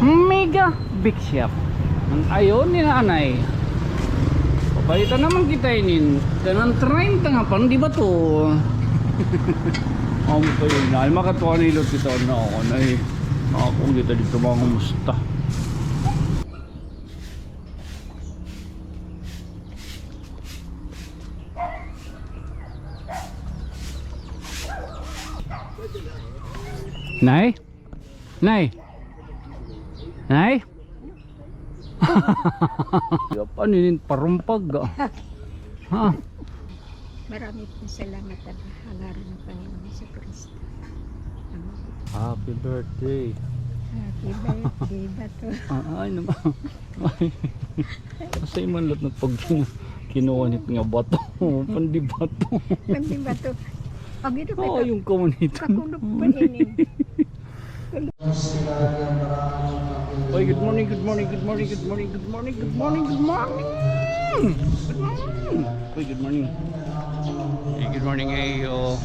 Mega big shop. Ang ayon ni nanay. Pabalitan naman kita inin. Ganang 30 nga pa, di ba to? Ang pa yun na. Makatuwa na ilot kita na ako na eh. Makakong kita dito mga kumusta. Nay? Nay? Nay? Apa ninin parumpag ha? Marami pong salamat at hangaran ng Panginoon sa Kristo. Happy birthday. Happy birthday ba to? Ay naman. Kasi man lahat na pag kinuwanit nga bato. Pandi bato. Pandi ba to? Pag ito ba Oo, ito? yung komunito. Kakulog pa ninin. Oy, good morning, good morning, good morning, good morning, good morning, good morning, good morning. Good morning. Oy, good morning. Hey, good morning, ayo.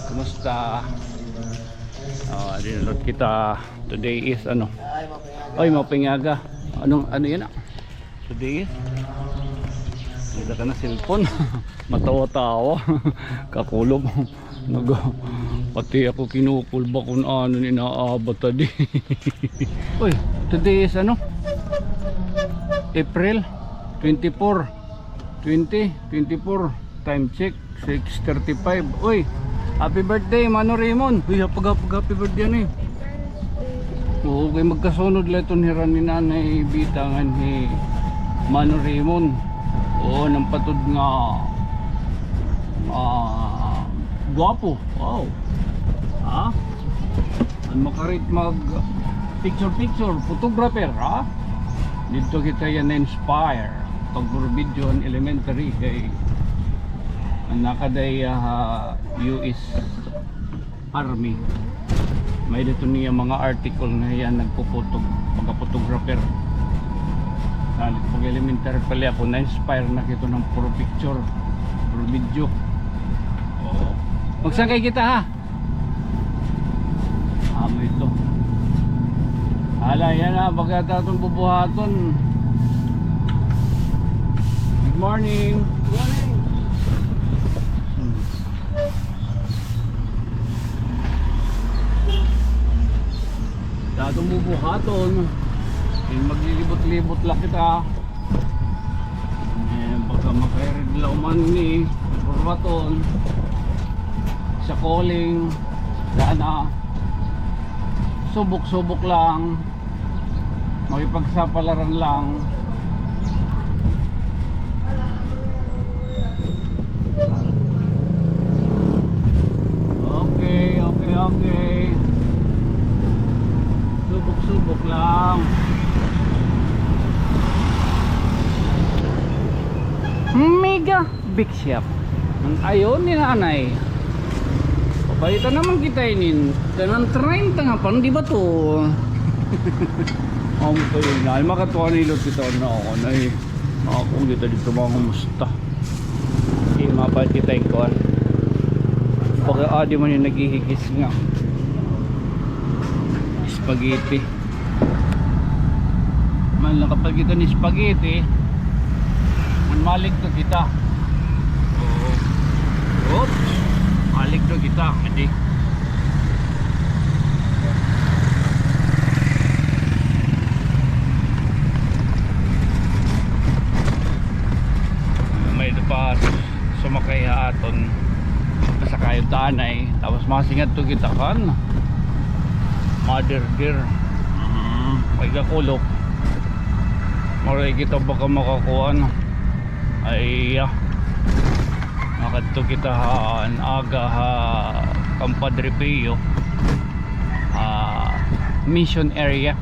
Kumusta? Dinulot kita. Today is ano? Oy, mapingaga. Ano yan? Today is Nada ka na cellphone. Matawa-tawa. Kakulob. Pati ako kinukulba kung ano inaabot tadi. Uy, today is ano? April 24 2024. Time check 6:35. Uy, happy birthday Mano Raymond. Uy, happy birthday ano eh. Oo, kay magkasunod lang ito hiran ni Nanay Bitangan ni Mano Raymond. Oo, nang patod nga guwapo. Wow. Ha? Ang makarit mag picture photographer, ha? Dito kita yan na-inspire. Tagpuro video ang elementary kay nakaday US Army. May dito niya mga article na yan nagpuputog pagka-photographer. Salit pag elementary pala ako na-inspire na kito ng puro picture, puro video. Oh. Magsangkay kita ha. Amo ito. Hala yan ha, pagkata itong bubuhaton. Good morning. Good morning. Datong bubuhaton. Maglilibot-libot lang kita. Baka makairiglaw man ni Burbaton sa calling sana subok-subok lang, makipagsapalaran lang. Okay, subok-subok lang. Mega big shop. Ang ayon ni nanay. Pabalitan naman kita inin. Ganang 30 nga pa, di ba to? Ang pa yun na. Makatuwa na ilot kita na ako na eh. Makakong kita dito mga kumusta. Okay, mapal kita yung kuhan. Baka di man yung naghihigis nga. Spaghetti. Man lang kapag kita ni spaghetti, malig to kita. Oops. Malig to kita. Hindi. May ito pa sumakay aton sa kayo tanay. Tapos masingat to kita kan. Mother dear. Pagkakulok. Maray kita baka makakuha no. Ay makadto kita aga Campadre Pio mission area.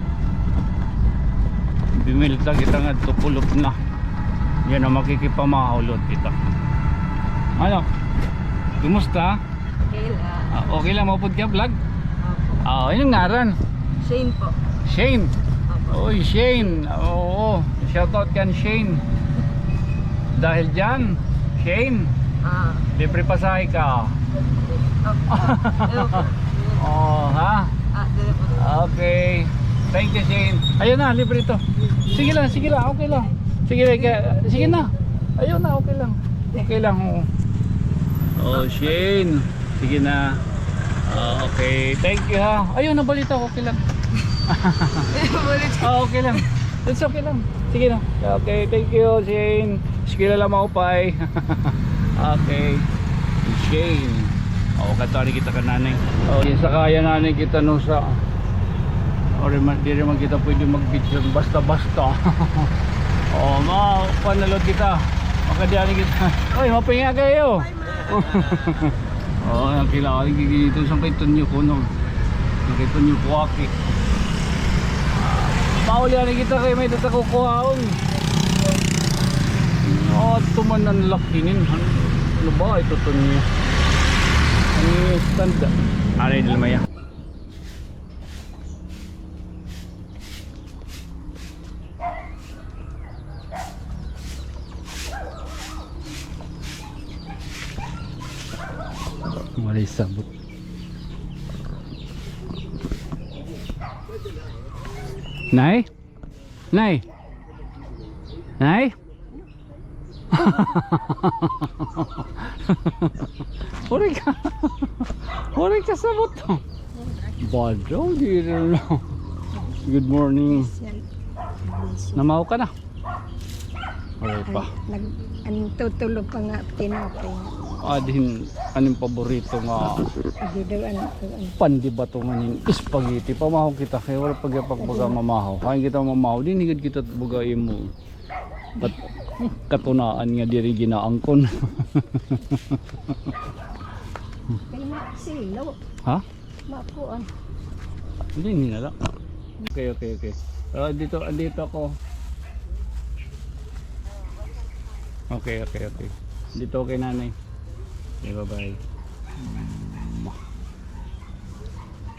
Bimilta kita nga pulot na yan ang makikipamahulot kita. Ano? Kumusta? Okay lang. Okay lang mapod ka vlog? Anong ngaran? Shane po. Shane. Opo. Oy Shane. Oo, shoutout kan Shane. Dahil dyan, Shane, libre pasahe ka. Oh, ha? Okay. Thank you, Shane. Ayun na, libre ito. Sige lang, okay lang. Sige na. Ayun na, okay lang. Okay lang, oo. Oh, Shane. Sige na. Okay, thank you ha. Ayun, nabalita ko, okay lang. Okay lang. It's okay lang. Sige na. Okay, thank you, Shane. Sige lang ako pa eh. Okay. Shane. Katari kita ka nanay. Sa kaya nanay kita no sa di rin kita pwede mag-video basta-basta. Panalod kita. Makadiyari kita. Oy, mapinga kayo. Kailangan dito sa kaiton nyo ko no. Kaiton nyo ko aki. Paulihan kita kayo may tatakukuhaon. Tuman ang lakinin. Ano ba ito to niya? Ano yung stand? Aray nilmaya. Malay sabot. Nay? Nay? Nay? Uri ka sabot. Badaw, di rin lang. Good morning. Namaw ka na? Uri pa. Tutulog pa nga tinapay. Din, anong paborito nga? Pandi ba ito nga spaghetti? Pamahaw kita kaya wala pagbaga mamahaw. Kain kita mamahaw, dinigad kita bagayin mo. At katunaan nga diri ginaangkon. Kaya maksilaw. Ha? Mapuan. Hindi na lang. Okay. Andito ako. Okay. Dito kay nanay. Okay, bye-bye.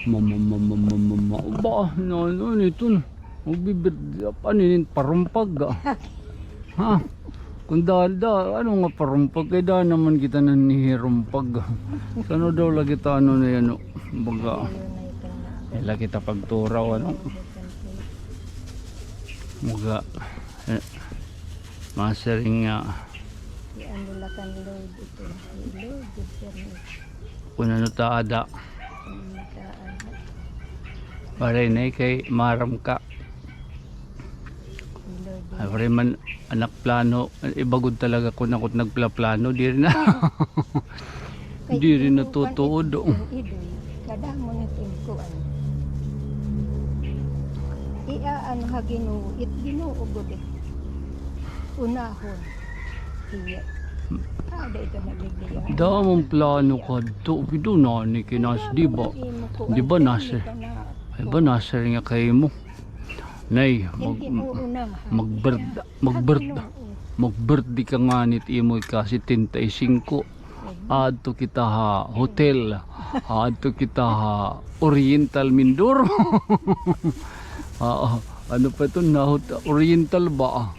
Mama. Ba, no, ito na. Ano yun, parumpag. Ha? Kung ano nga parumpag, kaya dahil naman kita nanihirumpag. Sano daw lagi kita ano na yan, baga. Lagi kita pagturaw, ano. Baga. Masering nga. Ano lang kan load ito. Load ito. Kung ano taada. Pare na kay maram ka. Pare man anak plano. Ibagod talaga kung ako nagplaplano. Di rin na. Di rin natutuod. Kada mo na tinkuan. Ano ha ginuit. Ginuugod eh. Unahon. Iya. Ito nabibigyan. Damang plano ka to. Pido na ni kinas. Di ba? Di ba nasa? Ay ba nasa rin nga kayo mo? Nay, mag-birthday ka nga nit imo kasi 35. Adto kita ha hotel. Adto kita ha Oriental Mindoro. Ano pa ito na Oriental ba?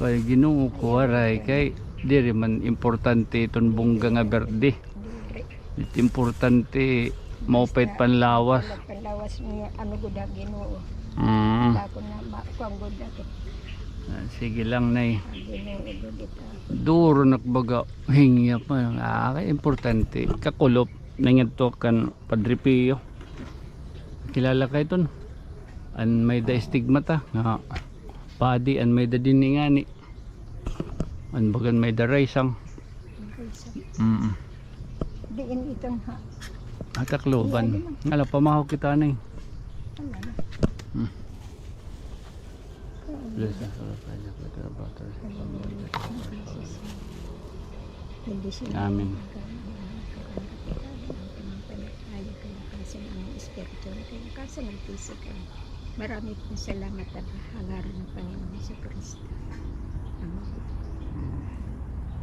Kaya Ginoo ko aray kay diri man importante itong bungga nga birthday. Importante maupait panlawas. Panlawas niya ano gud Ginoo. Ako na makuang gud dati. Sige lang nay. Duro nakbaga hingya pa kay importante kakulop nangadto kan Padre Pio. Kilala kay ton. An may da stigmata nga padi an may da diningani. An bagan may da raisang. Diin itong ha. Atakloban. Ngala pamahaw kita nay. Amin. Marami pong salamat at hangaran ng Panginoon sa Kristo.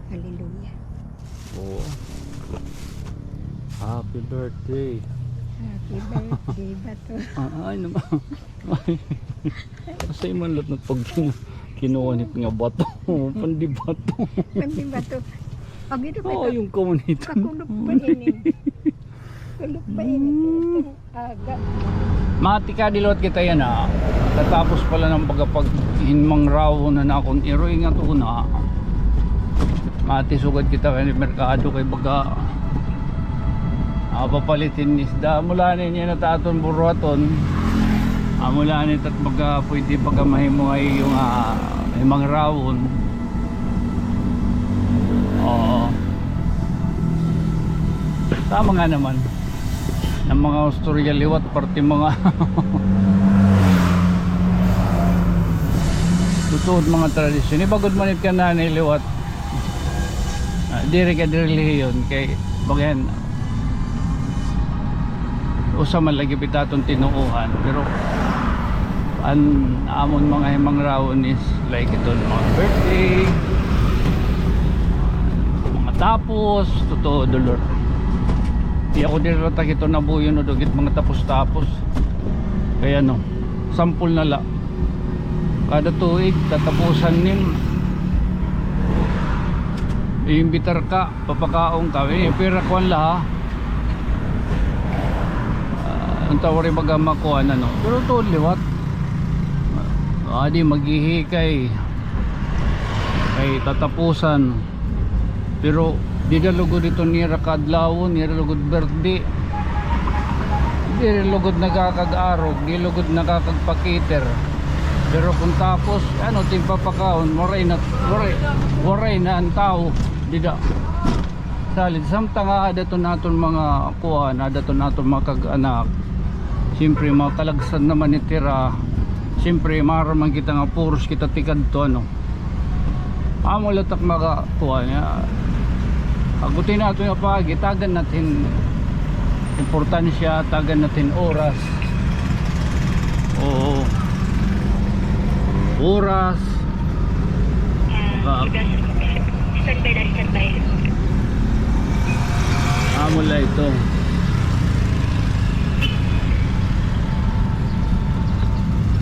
Hallelujah. Oh. Happy birthday. Happy birthday ba to? Ay naman. Kasi man lahat ng pag kinuwanit nga bato. Pandi bato. Pandi bato. Ang ito ba ito? Yung kamunitan. Kakulog pa ini. Kulog pa ini. Itong aga. Matika dilot kita yan tatapos pala ng paghinmang raw na akong iroy nga to na mati sugad kita kay merkado kay baga papalitin isda mula niya na taton buruaton mula nit at baga pwede baga mahimuhay yung himang rawon. Oo, tama nga naman ng mga storya liwat parte mga tutuod mga tradisyon ibagod manit ka na liwat diri ka diri yun kay bagyan usa man lagi pitaton tinuuhan pero amon mga himang rawon is like ito mga birthday mga tapos totoo dolor. Di ako dirata ito nabuyo no dugit mga tapos kaya no sampul na la kada tuig tatapusan nin iimbitar ka papakaong ka pira kuan la ang tawari baga makuan ano pero to liwat di maghihikay kay tatapusan pero di dalugod ito nira kadlawon nira lugod birthday di lugod nakakag-arog di lugod nakakagpakiter pero kung tapos ano timpapakaon waray na ang tao dida salid samtang adaton naton mga kuha adaton naton makag-anak siyempre makalagsan naman itira siyempre maraman kita nga puros kita tikad to ano amo latak makakuha niya agutin natin yung pagi tagan natin importansya tagan natin oras oo oras standby mula ito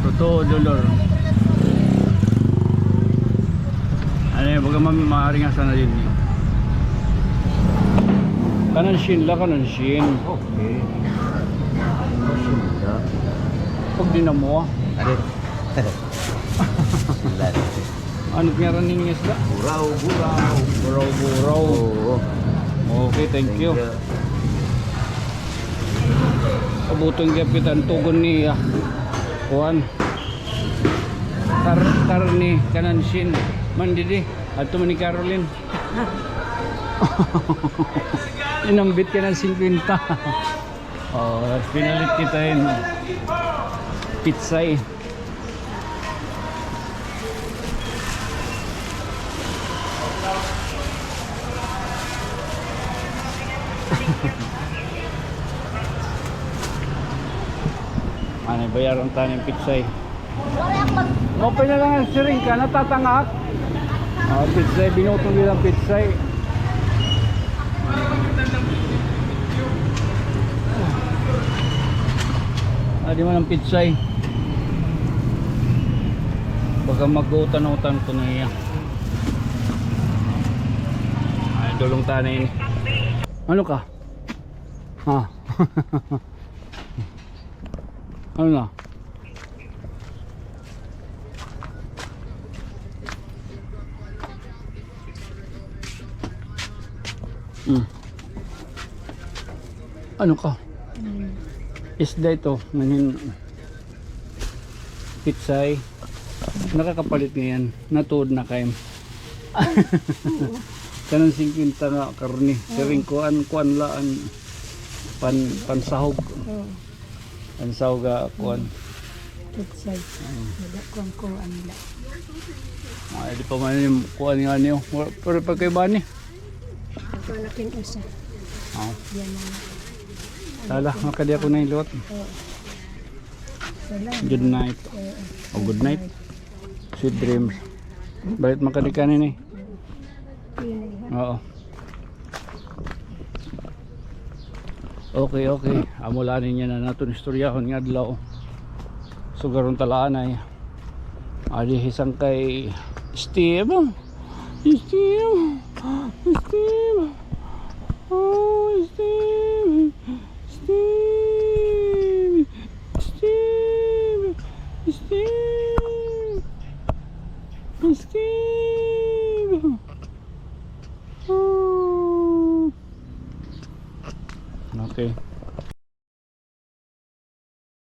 totoo dolor ano yung baga maaaring asa na din kananshin la kananshin Okay. pag di na mo Arit. Sila. ano nga rin yung isda? Buraw. Buraw. Oo. Okay, thank you. Kabutong gapitan tugon ni Juan Karni Kananshin Mandidi at ni Caroline inambit ka ng 50 pinalit kita yun pitsay ano bayaran tayo ng pitsay open na lang ang siring ka natatangak pitsay binutong din ang pitsay di man ang pitsay baka mag-utan-utan ko na iya ay dulong tanin ano ka? Ha? ano na? Ano ka? Isda ito ngayon pitsay nakakapalit ngayon natuod na kayo kanang 50 nga karni siring kuan laan pansahog pansahog kuan pitsay kuan la di pa man yung kuan nga niyo pero pag kay bani ako nakin usa yan na tala makadi ako na ilot good night good night sweet dreams balit makadi kanin oo okay amulanin niya na natin istoryahon nga adlaw so garon talaan ay ali hisang kay Steve oh Steve Steve Okay.